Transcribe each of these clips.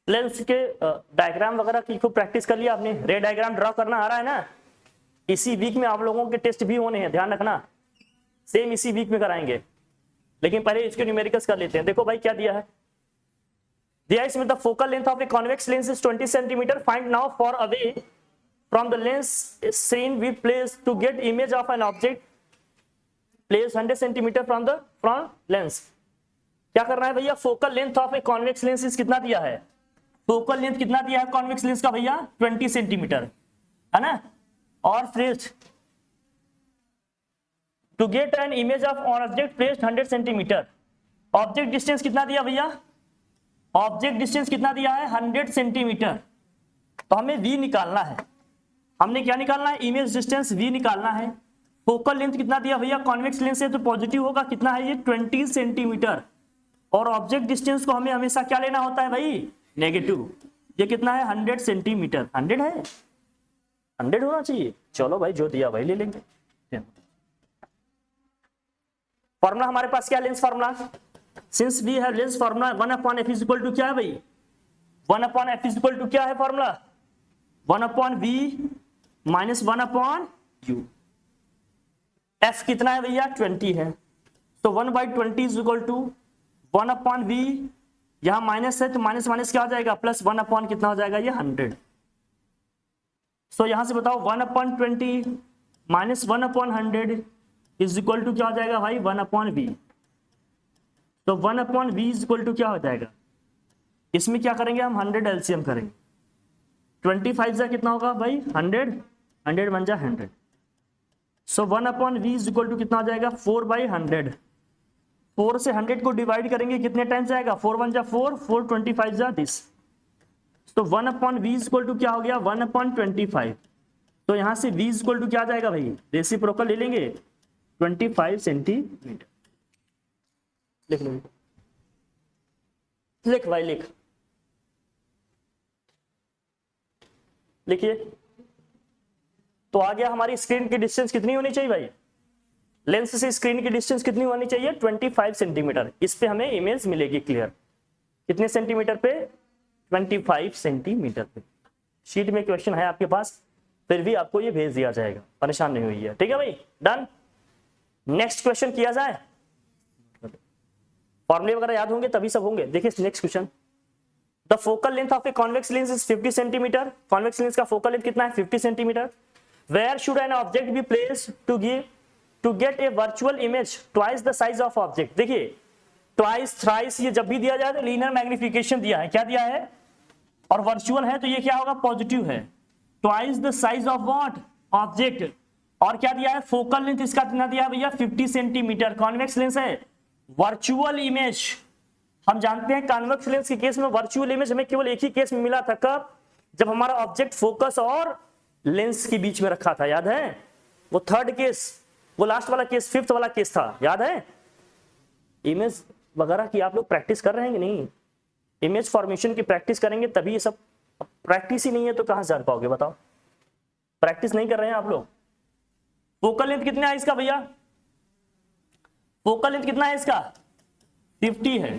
Lens के diagram वगैरह की खूब प्रैक्टिस कर लिया आपने? रे डायग्राम ड्रॉ करना आ रहा है ना? इसी वीक में आप लोगों के टेस्ट भी होने हैं, ध्यान रखना, सेम इसी वीक में कराएंगे। लेकिन पहले इसके न्यूमेरिकल्स कर लेते हैं। देखो भाई क्या दिया है, दिया इसमें the focal length of a convex lens is 20 centimetre, find now for away from the lens seen we place to get image of an object place 100 centimetre from lens. क्या करना है भैया, focal length of a convex lens is कितना दिया है, focal length कितना दिया है कॉन्वेक्स लेंस का भैया, 20 सेंटीमीटर है ना। और फिर to get an image of object placed 100 centimetre, object distance कितना दिया भैया, ऑब्जेक्ट डिस्टेंस कितना दिया है 100 सेंटीमीटर। तो हमें v निकालना है, हमने क्या निकालना है, इमेज डिस्टेंस v निकालना है। फोकल लेंथ कितना दिया भैया, कॉन्वेक्स लेंस है तो पॉजिटिव होगा, कितना है ये 20 सेंटीमीटर। और ऑब्जेक्ट डिस्टेंस को हमें हमेशा क्या लेना होता है भाई, नेगेटिव। ये कितना है 100 सेंटीमीटर, 100 है, 100 होना चाहिए। चलो भाई जो दिया भाई ले लेंगे। फॉर्मूला हमारे पास क्या, lens formula, since we have lens formula 1/f is equal to क्या है भाई, 1/f इज इक्वल टू क्या है formula, 1/v minus 1/u। f कितना है भैया 20 है, तो 1/20 इज इक्वल टू 1/v, यहां माइनस है तो माइनस माइनस क्या हो जाएगा, प्लस 1/ कितना हो जाएगा ये 100। सो यहां से बताओ 1/20 माइनस 1/100 इज इक्वल टू क्या हो जाएगा भाई 1/v। तो 1/v इज इक्वल टू क्या हो जाएगा, इसमें क्या करेंगे हम 100 एलसीएम करेंगे, 25 जा कितना होगा भाई 100, 100 बन जा 100। सो 1/v इज इक्वल टू कितना हो जाएगा 4/100। 4 से 100 को डिवाइड करेंगे कितने टाइम्स जाएगा, 4 1 जा 4, 4 25 जा दिस। तो 1/v इज इक्वल टू क्या हो गया 1/25। तो यहां से v इज इक्वल टू क्या आ जाएगा भाई, रेसिप्रोकल ले लेंगे 25 सेंटीमीटर। लिख लो, लिख भाई लिख, लिखिए। तो आ गया हमारी स्क्रीन की डिस्टेंस कितनी होनी चाहिए भाई, लेंस से स्क्रीन की डिस्टेंस कितनी होनी चाहिए 25 सेंटीमीटर। इस पे हमें इमेज मिलेगी क्लियर, कितने सेंटीमीटर पे 25 सेंटीमीटर पे। शीट में क्वेश्चन है आपके पास, फिर भी आपको ये भेज दिया जाएगा, परेशान नहीं हुई है, ठीक है भाई, डन। नेक्स्ट क्वेश्चन किया जाए, फॉर्मूले वगैरह याद होंगे तभी सब होंगे। देखिए next question, the focal length of a convex lens is 50 centimetre, convex lens का फोकल लेंथ कितना है 50 centimetre. Where should an object be placed to get a virtual image twice the size of object. देखिए twice thrice ये जब भी दिया जाए तो लीनियर मैग्निफिकेशन दिया है, क्या दिया है, और वर्चुअल है तो ये क्या होगा पॉजिटिव है, twice the size of what object. और क्या दिया है, फोकल लेंथ इसका कितना दिया है भैया 50 सेंटीमीटर, कॉन्वेक्स लेंस है। वर्चुअल इमेज, हम जानते हैं कॉन्वेक्स लेंस के केस में वर्चुअल इमेज हमें केवल एक ही केस में मिला था, कब, जब हमारा ऑब्जेक्ट फोकस और लेंस के बीच में रखा था, याद है, वो थर्ड केस, वो लास्ट वाला केस, फिफ्थ वाला केस था, याद है। इमेज वगैरह की आप लोग प्रैक्टिस कर रहे हैं कि नहीं, इमेज फॉर्मेशन की प्रैक्टिस करेंगे तभी ये सब, प्रैक्टिस ही नहीं है तो कहां से जान पाओगे बताओ, प्रैक्टिस नहीं कर रहे हैं आप लोग। फोकल लेंथ कितना है इसका भैया, फोकल लेंथ कितना है इसका 50 है।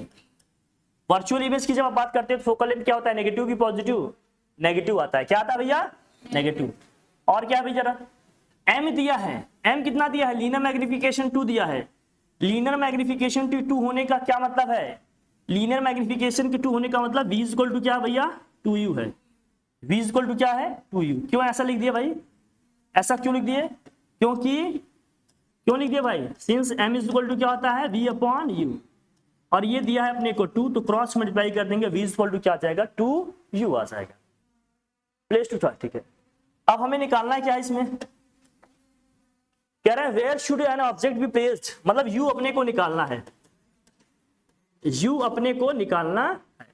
वर्चुअल इमेज की जब आप बात करते हैं तो फोकल लेंथ क्या होता है, नेगेटिव की पॉजिटिव, नेगेटिव आता है, क्या आता है भैया नेगेटिव। और क्या भाई जरा, m दिया है, m कितना दिया है, लीनियर मैग्निफिकेशन 2 दिया है। लीनियर मैग्निफिकेशन 2 होने का क्या मतलब है, लीनियर मैग्निफिकेशन के 2 होने का मतलब v इक्वल टू क्या भैया 2u है, v इक्वल टू क्या है 2u। क्यों ऐसा लिख दिया भाई, ऐसा क्यों लिख दिए, क्यों लिख दिया भाई, सिंस m इक्वल टू क्या होता है v/u, और ये दिया है अपने को 2, तो क्रॉस मल्टीप्लाई कर देंगे, v इक्वल टू क्या आ जाएगा 2u आ जाएगा, प्लेस टू था, ठीक है। अब हमें निकालना है क्या इसमें, कह रहे हैं where should an object be placed, मतलब u अपने को निकालना है, u अपने को निकालना है।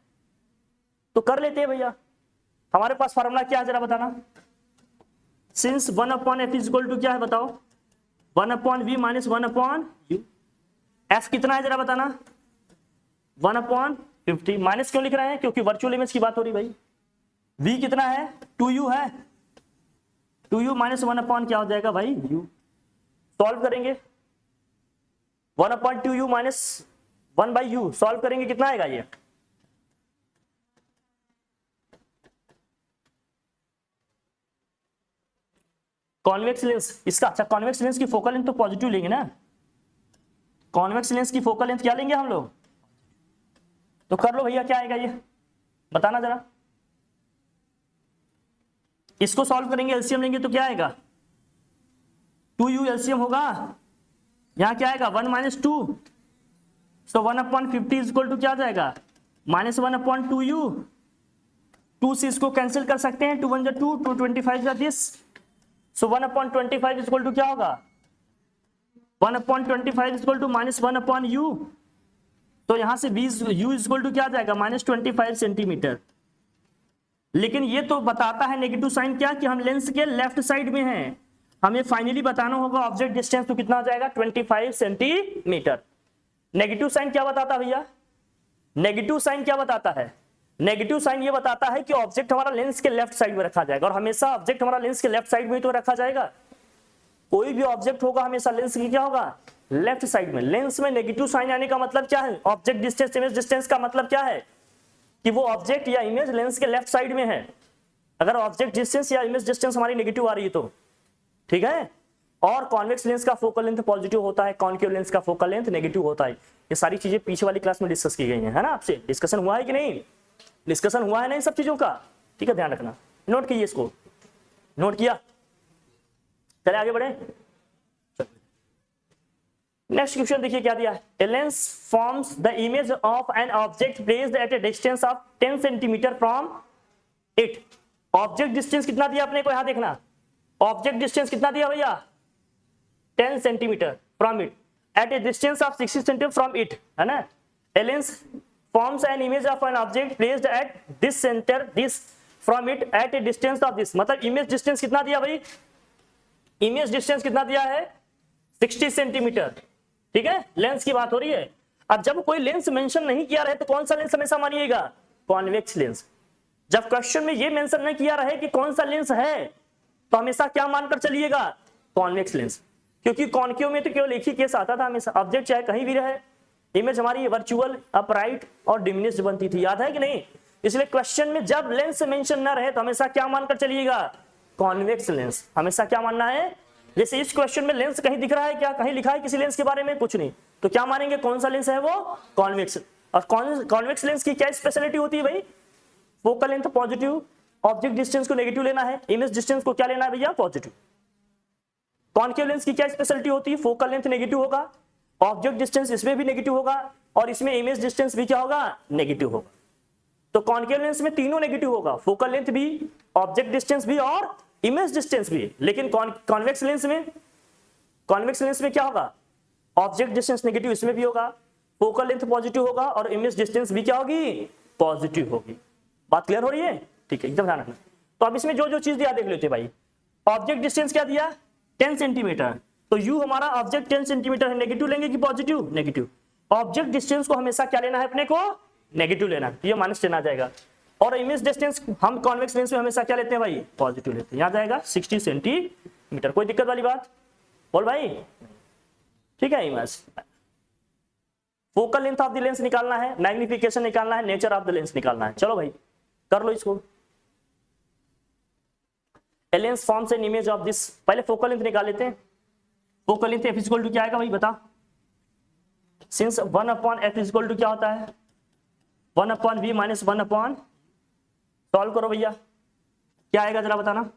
तो कर लेते हैं भैया, हमारे पास फार्मूला क्या है जरा बताना, since 1/f is equal to क्या है बताओ 1/v माइनस 1/u। f कितना है जरा बताना 1/50, माइनस क्यों लिख रहे हैं, क्योंकि वर्चुअल इमेज की बात हो रही भाई। v कितना है 2u है, 2u माइनस 1/ क्या हो जाएगा भाई u। सॉल्व करेंगे 1/2u माइनस 1/u, सॉल्व करेंगे कितना आएगा ये कॉन्वेक्स लेंस इसका, अच्छा कॉन्वेक्स लेंस की फोकल लेंथ तो पॉजिटिव लेंगे ना, कॉन्वेक्स लेंस की फोकल लेंथ क्या लेंगे हम लोग, तो कर लो भैया क्या आएगा ये बताना जरा, इसको सॉल्व करेंगे एलसीएम लेंगे तो क्या आएगा 2u एलसीएम होगा, यहां क्या आएगा 1 - 2, सो 1/50 इज इक्वल टू क्या आ जाएगा -1/2u, 2 से इसको कैंसिल कर सकते हैं, 2 1 2, 2 25 this, so 1/25 is equal to क्या होगा 1/25 इज इक्वल टू -1/u, तो यहां से u इज इक्वल टू क्या आ जाएगा -25 सेंटीमीटर। लेकिन ये तो बताता है नेगेटिव साइन क्या कि हम लेंस के लेफ्ट साइड में हैं, हमें फाइनली बताना होगा ऑब्जेक्ट डिस्टेंस तो कितना आ जाएगा 25 सेंटीमीटर। नेगेटिव साइन क्या बताता है भैया, नेगेटिव साइन क्या बताता है, नेगेटिव साइन ये बताता है कि ऑब्जेक्ट हमारा लेंस के लेफ्ट साइड में रखा जाएगा, और हमेशा ऑब्जेक्ट हमारा लेंस के लेफ्ट साइड में तो रखा जाएगा, कोई भी ऑब्जेक्ट होगा हमेशा लेंस की क्या होगा लेफ्ट साइड में। लेंस में नेगेटिव साइन आने का मतलब क्या है, ऑब्जेक्ट डिस्टेंस इमेज डिस्टेंस का मतलब क्या है कि वो ऑब्जेक्ट या इमेज लेंस के लेफ्ट साइड में है, अगर ऑब्जेक्ट डिस्टेंस या इमेज डिस्टेंस हमारी नेगेटिव आ रही है तो, ठीक है। और कॉन्वेक्स लेंस का फोकल लेंथ पॉजिटिव होता है, कॉन्केव लेंस का फोकल लेंथ नेगेटिव होता है। ये सारी चीजें पीछे वाली क्लास में डिस्कस की गई हैं, है ना, आपसे डिस्कशन हुआ है कि नहीं, डिस्कशन हुआ है ना इन सब चीजों का, ठीक है ध्यान रखना, नोट कीजिए इसको, नोट किया, चले आगे बढ़े। नेक्स्ट क्वेश्चन देखिए क्या दिया है, ए lens forms the image of an object placed at a distance of 10 centimetre from it. Object distance कितना दिया अपने को, यहां देखना, ऑब्जेक्ट डिस्टेंस कितना दिया भैया 10 centimetre from it at a distance of 60 centimetre from it, है ना। ए lens forms an image of an object placed at this centre this from it at a distance of this, मतलब image distance कितना दिया भाई, image distance कितना दिया है 60 centimetre, ठीक है, लेंस की बात हो रही है। अब जब कोई लेंस मेंशन नहीं किया रहे तो कौन सा लेंस हमेशा मानिएगा, कॉन्वेक्स लेंस। जब क्वेश्चन में ये मेंशन नहीं किया रहे कि कौन सा लेंस है तो हमेशा क्या मानकर चलिएगा, कॉन्वेक्स लेंस, क्योंकि कॉन्केव में तो केवल एक ही केस आता था हमेशा, ऑब्जेक्ट चाहे कहीं भी रहे, इमेज हमारी वर्चुअल अपराइट और डिमिनिश्ड बनती थी, याद है कि नहीं। इसलिए क्वेश्चन में जब लेंस मेंशन ना रहे तो हमेशा क्या मानकर चलिएगा, कॉन्वेक्स लेंस, हमेशा क्या मानना है। जैसे इस क्वेश्चन में लेंस कहीं दिख रहा है क्या, कहीं लिखा है किसी लेंस के बारे में, कुछ नहीं, तो क्या मानेंगे कौन सा लेंस है वो, कॉन्वेक्स। और कॉन्वेक्स लेंस की क्या स्पेशलिटी होती है भाई, focal length positive, object distance को नेगेटिव लेना है, इमेज डिस्टेंस को क्या लेना है भैया पॉजिटिव। कॉन्केव लेंस की क्या स्पेशलिटी होती है, फोकल लेंथ नेगेटिव होगा, ऑब्जेक्ट डिस्टेंस इसमें भी नेगेटिव होगा, और इसमें इमेज डिस्टेंस भी क्या होगा नेगेटिव होगा। तो कॉन्केव लेंस में तीनों नेगेटिव होगा, फोकल लेंथ भी, ऑब्जेक्ट डिस्टेंस भी और इमेज डिस्टेंस भी। लेकिन कॉन्वेक्स लेंस में क्या होगा, ऑब्जेक्ट डिस्टेंस नेगेटिव इसमें भी होगा, फोकल लेंथ पॉजिटिव होगा और इमेज डिस्टेंस भी क्या होगी पॉजिटिव होगी। बात क्लियर हो रही है, ठीक है, एकदम ध्यान रखना। तो अब इसमें जो जो चीज दिया देख लेते भाई, ऑब्जेक्ट डिस्टेंस क्या दिया 10 सेंटीमीटर, तो यू हमारा ऑब्जेक्ट 10 सेंटीमीटर है, नेगेटिव लेंगे कि पॉजिटिव, नेगेटिव। ऑब्जेक्ट डिस्टेंस को हमेशा क्या लेना है अपने को, नेगेटिव लेना है, ये माइनस टेन आ जाएगा। और इमेज डिस्टेंस हम कॉन्वेक्स लेंस में हमेशा क्या लेते हैं भाई, पॉजिटिव लेते हैं, यहाँ जाएगा 60 सेंटीमीटर। कोई दिक्कत वाली बात बोल भाई, ठीक है। Image focal length of the lens निकालना है, मैग्निफिकेशन निकालना है, नेचर ऑफ द लेंस निकालना है, चलो भाई कर लो इसको। A lens forms an image of this, पहले फोकल लेंथ निकाल लेते हैं। Focal length f equal to क्या आएगा भाई बता, सिंस 1/f इक्वल टू क्या होता है 1/v माइनस 1/, सॉल्व करो भैया क्या आएगा जरा बताना।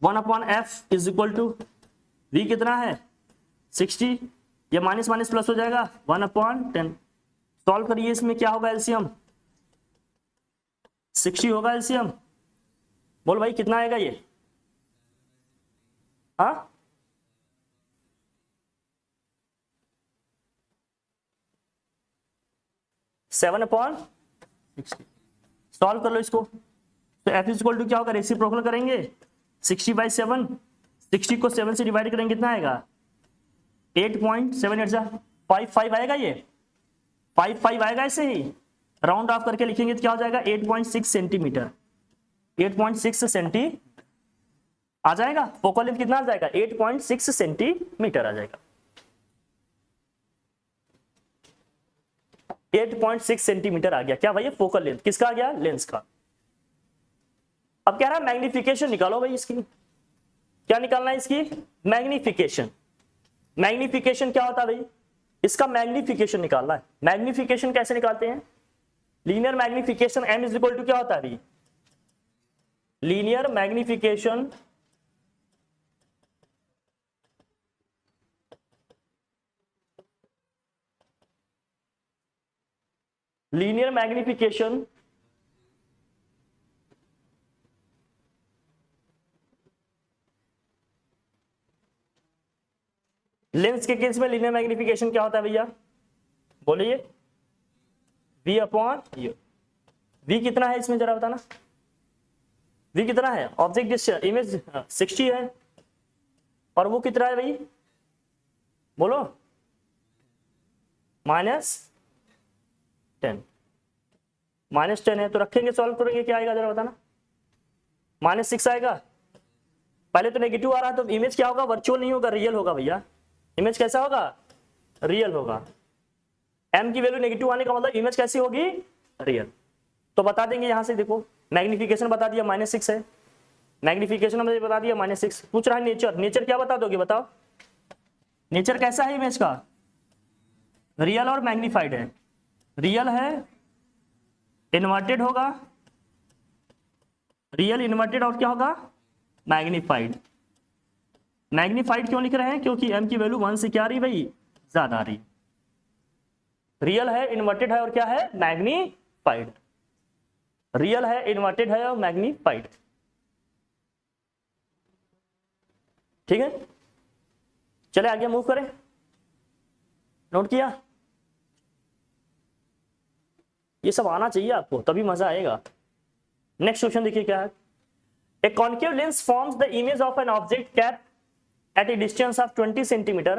1/f is equal to v कितना है 60, ये माइनस माइनस प्लस हो जाएगा 1/10। सॉल्व करिए, इसमें क्या होगा एलसीएम 60 होगा एलसीएम, बोल भाई कितना आएगा ये, हाँ 7/60। सॉल्व कर लो इसको, तो f इज इक्वल टू क्या होगा, रेसिप्रोकल करेंगे 60/7, 60 को 7 से डिवाइड करेंगे कितना आएगा 8.785 आएगा, ये 55 आएगा, ऐसे ही राउंड ऑफ करके लिखेंगे तो क्या हो जाएगा 8.6 सेंटीमीटर, 8.6 सेंटी आ जाएगा। फोकल लेंथ कितना आ जाएगा 8.6 सेंटीमीटर आ जाएगा, 8.6 सेंटीमीटर आ गया। क्या भाई फोकल लेंथ किसका आ गया, लेंस का। अब कह रहा है मैग्निफिकेशन निकालो भाई इसकी, क्या निकालना है इसकी मैग्निफिकेशन। मैग्निफिकेशन क्या होता है भाई, इसका मैग्निफिकेशन निकालना है। मैग्निफिकेशन कैसे निकालते हैं, linear magnification m is equal to क्या होता है भाई, linear magnification linear magnification lens के केस में लीनियर मैग्निफिकेशन क्या होता है भैया, बोलिए v अपॉन यू। v कितना है इसमें जरा बताना, v कितना है, ऑब्जेक्ट डिस्टेंस इमेज 60 है, और वो कितना है भाई, बोलो -10 -10 है, तो रखेंगे सॉल्व करेंगे क्या आएगा जरा बताना, -6 आएगा। पहले तो नेगेटिव आ रहा है तो इमेज क्या होगा, वर्चुअल नहीं होगा, रियल होगा भैया। इमेज कैसा होगा, रियल होगा। m की वैल्यू नेगेटिव आने का मतलब इमेज कैसी होगी, रियल। तो बता देंगे यहां से, देखो मैग्निफिकेशन बता दिया -6 है, मैग्निफिकेशन हमने बता दिया -6। पूछ रहा है नेचर, नेचर क्या बता दोगे बताओ, नेचर कैसा है इमेज का, रियल और मैग्नीफाइड है। रियल है इन्वर्टेड होगा, रियल इन्वर्टेड और क्या होगा मैग्नीफाइड। मैग्नीफाइड क्यों लिख रहे हैं, क्योंकि m की वैल्यू 1 से क्या आ रही भाई, ज्यादा आ रही। रियल है इन्वर्टेड है और क्या है मैग्नीफाइड, रियल है इन्वर्टेड है और मैग्नीफाइड। ठीक है, चले आगे मूव करें, नोट किया, ये सब आना चाहिए आपको तभी मजा आएगा। नेक्स्ट क्वेश्चन देखिए क्या है, a concave lens forms the image of an object cap at a distance of 20 centimeter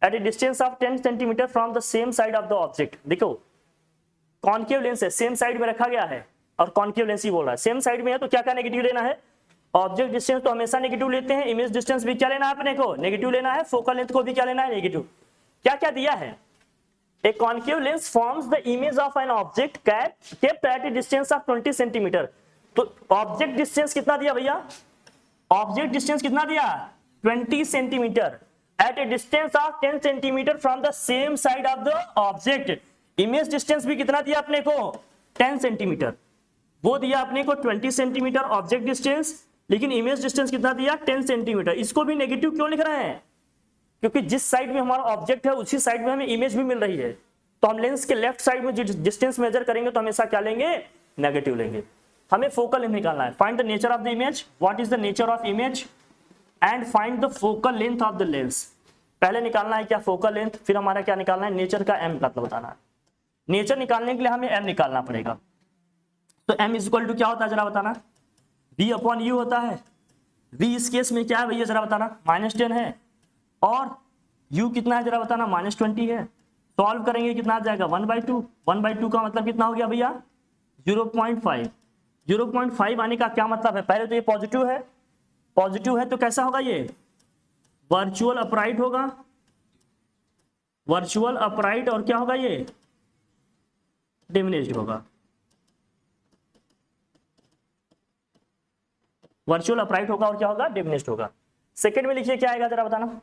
at a distance of 10 centimeter from the same side of the object। देखो कॉन्केव लेंस है, same side में रखा गया है और concave lens ही बोल रहा है, सेम साइड में है तो क्या क्या नेगेटिव लेना है, ऑब्जेक्ट डिस्टेंस तो हमेशा नेगेटिव लेते हैं, इमेज डिस्टेंस भी क्या लेना है अपने को, नेगेटिव लेना है, फोकल लेंथ को भी क्या लेना है, नेगेटिव। क्या क्या दिया है, a concave lens forms the image of an object kept at a distance of 20 centimetre. तो ऑब्जेक्ट डिस्टेंस कितना दिया भैया, ऑब्जेक्ट डिस्टेंस कितना दिया 20 centimetre at a distance of 10 centimetre from the same side of the object. Image distance भी कितना दिया अपने को 10 सेंटीमीटर, वो दिया अपने को 20 सेंटीमीटर ऑब्जेक्ट डिस्टेंस, लेकिन इमेज डिस्टेंस कितना दिया 10 सेंटीमीटर। इसको भी नेगेटिव क्यों लिख रहे हैं, क्योंकि जिस साइड में हमारा ऑब्जेक्ट है उसी साइड में हमें इमेज भी मिल रही है, तो हम लेंस के लेफ्ट साइड में डिस्टेंस मेजर करेंगे तो हमेशा क्या लेंगे, नेगेटिव लेंगे। हमें फोकल लेंथ निकालना है, find the nature of the image, what is the nature of image and find the focal length of the lens. पहले निकालना है क्या फोकल लेंथ, फिर हमारा क्या निकालना है, नेचर का m मतलब बताना है। नेचर निकालने के लिए हमें m निकालना पड़ेगा, तो m इज इक्वल टू क्या होता है जरा बताना, v अपॉन u होता है। v इस केस में क्या है भैया जरा बताना, -10 है, और u कितना है जरा बताना, -20 है। सॉल्व करेंगे कितना आ जाएगा 1/2, 1/2 का मतलब कितना हो गया भैया 0.5। 0.5 आने का क्या मतलब है, पहले तो ये पॉजिटिव है, पॉजिटिव है तो कैसा होगा, ये वर्चुअल अपराइट होगा, वर्चुअल अपराइट, और क्या होगा ये डिमिनिश्ड होगा, वर्चुअल अपराइट होगा और क्या होगा डिमिनिश्ड होगा। सेकंड में लिखिए क्या आएगा जरा बताना,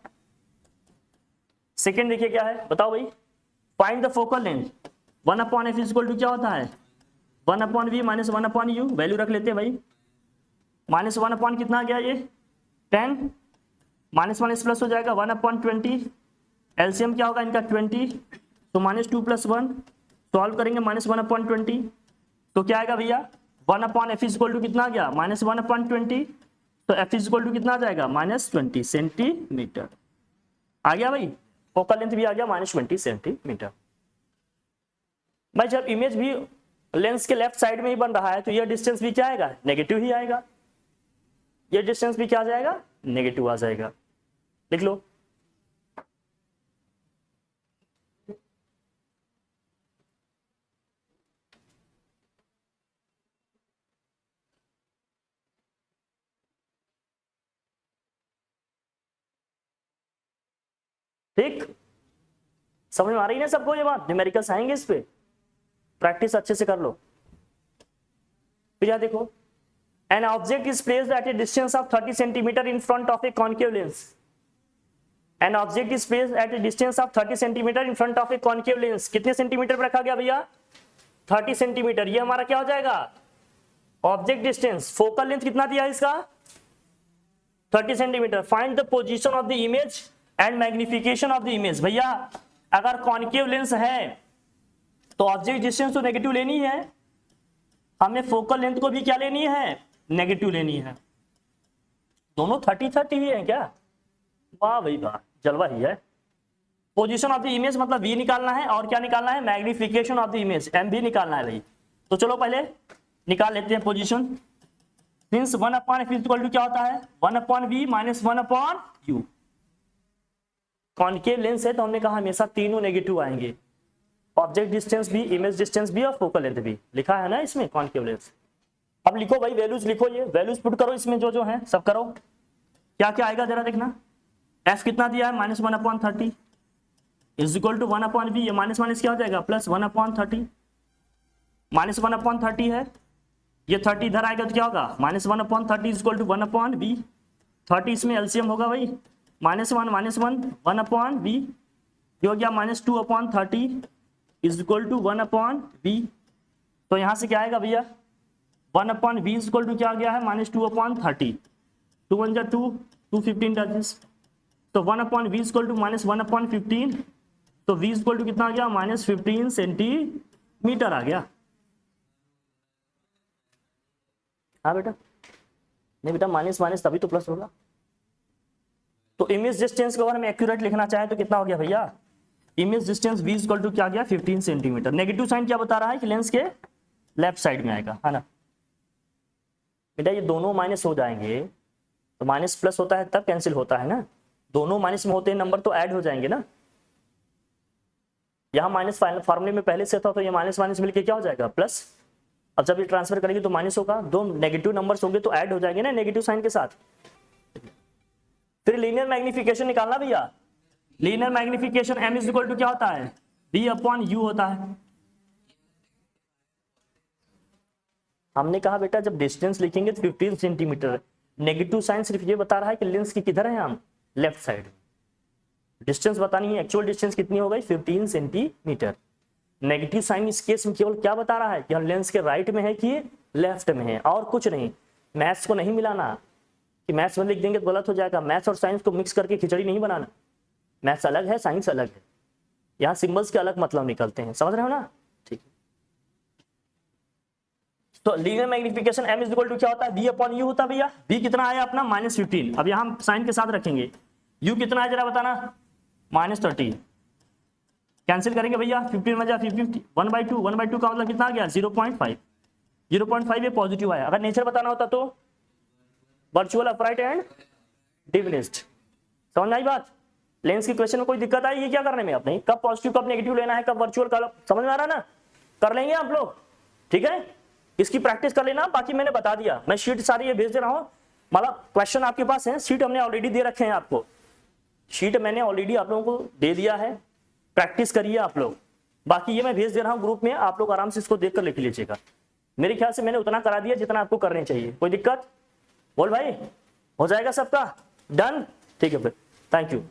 सेकंड देखिए क्या है बताओ भाई, find the focal length 1/f is equal to क्या होता है 1/v माइनस 1/u, वैल्यू रख लेते हैं भाई, -1 कितना आ गया ये 10, -1 प्लस हो जाएगा 1/20, एलसीएम क्या होगा इनका 20, तो -2 + 1, सॉल्व करेंगे -1/20, तो क्या आएगा भैया 1/f इज इक्वल टू कितना आ गया -1/20, तो f इज इक्वल टू कितना आ जाएगा -20 सेंटीमीटर आ गया भाई, फोकल लेंथ भी आ गया -20 सेंटीमीटर। भाई जब इमेज भी लेंस के लेफ्ट साइड में ही बन रहा है तो यह डिस्टेंस भी क्या आएगा नेगेटिव ही आएगा, ये डिस्टेंस भी क्या आ जाएगा नेगेटिव आ जाएगा, लिख लो। ठीक, समझ में आ रही है ना सबको ये बात, न्यूमेरिकल्स आएंगे इस पे, प्रैक्टिस अच्छे से कर लो। फिर यहां देखो An object is placed at a distance of 30 centimeter in front of a concave lens. An object is placed at a distance of 30 centimeter in front of a concave lens. कितने centimetre पर रखा गया भैया? 30 centimetre. ये हमारा क्या हो जाएगा? Object distance. फोकल लेंथ कितना दिया है इसका? 30 centimetre. Find the position of the image and magnification of the image. भैया अगर कॉन्केव लेंस है तो ऑब्जेक्ट डिस्टेंस तो नेगेटिव लेनी है, हमें फोकल लेंथ को भी क्या लेनी है? नेगेटिव लेनी है. दोनों 30-30 ही है क्या? वाह भाई वाह, जलवा ही है. पोजीशन ऑफ द इमेज मतलब v निकालना है और क्या निकालना है? Magnification of the image m भी निकालना है भाई. तो चलो पहले निकाल लेते हैं position. Since 1/f equal to क्या होता है? 1/v minus 1/u. Concave lens है तो हमने कहा हमेशा तीनों नेगेटिव आएंगे. ऑब्जेक्ट डिस्टेंस भी, इमेज डिस्टेंस भी और फोकल लेंथ भी. लिखा है ना इसमें कॉन्केव लेंस. अब लिखो भाई वैल्यूज लिखो, ये वैल्यूज पुट करो इसमें जो जो है सब करो. क्या क्या आएगा जरा देखना. f कितना दिया है? Minus 1/30 is equal to 1/v. ये माइनस माइनस क्या हो जाएगा? प्लस 1/30. माइनस 1/30 है, ये 30 इधर आएगा तो क्या होगा? Minus 1/30 is equal to 1/v. 30 इसमें एलसीएम होगा भाई. -1 1/v. ये हो गया minus 2/30 is equal to 1/v. तो यहां से क्या आएगा भैया? 1/v इज इक्वल टू क्या आ गया है? माइनस 2/30. 2 1 जा 2, 215 डजेस. तो 1/v is equal to minus 1/15. तो v इज इक्वल टू कितना आ गया? माइनस 15 सेंटीमीटर आ गया. हाँ बेटा, नहीं बेटा माइनस माइनस तभी तो प्लस होगा. तो इमेज डिस्टेंस को अगर हम एक्यूरेट लिखना चाहें तो कितना हो गया भैया? Image distance v is equal to क्या गया? 15 सेंटीमीटर. नेगेटिव साइन क्या बता रहा है? कि लेंस के लेफ्ट साइड में आएगा, है ना बेटा. ये दोनों माइनस हो जाएंगे तो माइनस प्लस होता है तब कैंसिल होता है ना. दोनों माइनस में होते हैं नंबर तो ऐड हो जाएंगे ना. यहाँ माइनस फॉर्मूले में पहले से था तो ये माइनस माइनस मिलके क्या हो जाएगा? प्लस. अब जब ये ट्रांसफर करेंगे तो माइनस होगा. दो नेगेटिव नंबर्स होंगे तो ऐड हो जाएंगे ना नेगेटिव साइन के साथ. फिर लीनियर मैग्निफिकेशन निकालना भैया. Linear magnification m is equal to क्या होता है? v/u होता है. हमने कहा बेटा जब डिस्टेंस लिखेंगे तो 15 सेंटीमीटर. नेगेटिव साइन सिर्फ ये बता रहा है कि लेंस की किधर है? हम लेफ्ट साइड. डिस्टेंस बतानी है, एक्चुअल डिस्टेंस कितनी हो गई? 15 सेंटीमीटर. नेगेटिव साइन इस केस में केवल क्या बता रहा है? कि हम लेंस के राइट में है कि लेफ्ट में है, और कुछ नहीं. मैथ्स को नहीं मिलाना कि मैथ्स में लिख देंगे तो गलत हो जाएगा. मैथ्स और साइंस को मिक्स करके खिचड़ी नहीं बनाना. मैथ्स अलग है, साइंस अलग है. यहाँ सिंबल्स के अलग मतलब निकलते हैं, समझ रहे हो ना? ठीक है. तो linear magnification m is equal to क्या होता है? v/u होता है भैया. v कितना आया अपना? -15. अब यहाँ साइन के साथ रखेंगे. u कितना है जरा बताना? -30. कैंसिल करेंगे भैया. 15 में जा 50. 1/2. 1/2 का मतलब कितना आ गया? 0.5. 0.5 ये पॉजिटिव आया. अगर नेचर बताना होता तो वर्चुअल अपराइट एंड डिविनिस्ट. समझ में आई बात? लेंस की क्वेश्चन में कोई दिक्कत आई? ये क्या करने में? अपने कब पॉजिटिव कब नेगेटिव लेना है, कब वर्चुअल कब, समझ में आ रहा ना? कर लेंगे आप लोग, ठीक है. इसकी प्रैक्टिस कर लेना. बाकी मैंने बता दिया, मैं शीट सारी ये भेज दे रहा हूँ. मतलब क्वेश्चन आपके पास है, शीट हमने ऑलरेडी दे रखे हैं आपको. शीट मैंने ऑलरेडी आप लोगों को दे दिया है. प्रैक्टिस करिए आप लोग. बाकी ये मैं भेज दे रहा हूँ ग्रुप में, आप लोग आराम से इसको देखकर लिख लीजिएगा. मेरे ख्याल से मैंने उतना करा दिया जितना आपको करने चाहिए. कोई दिक्कत? बोल भाई, हो जाएगा सबका? डन? ठीक है फिर, थैंक यू.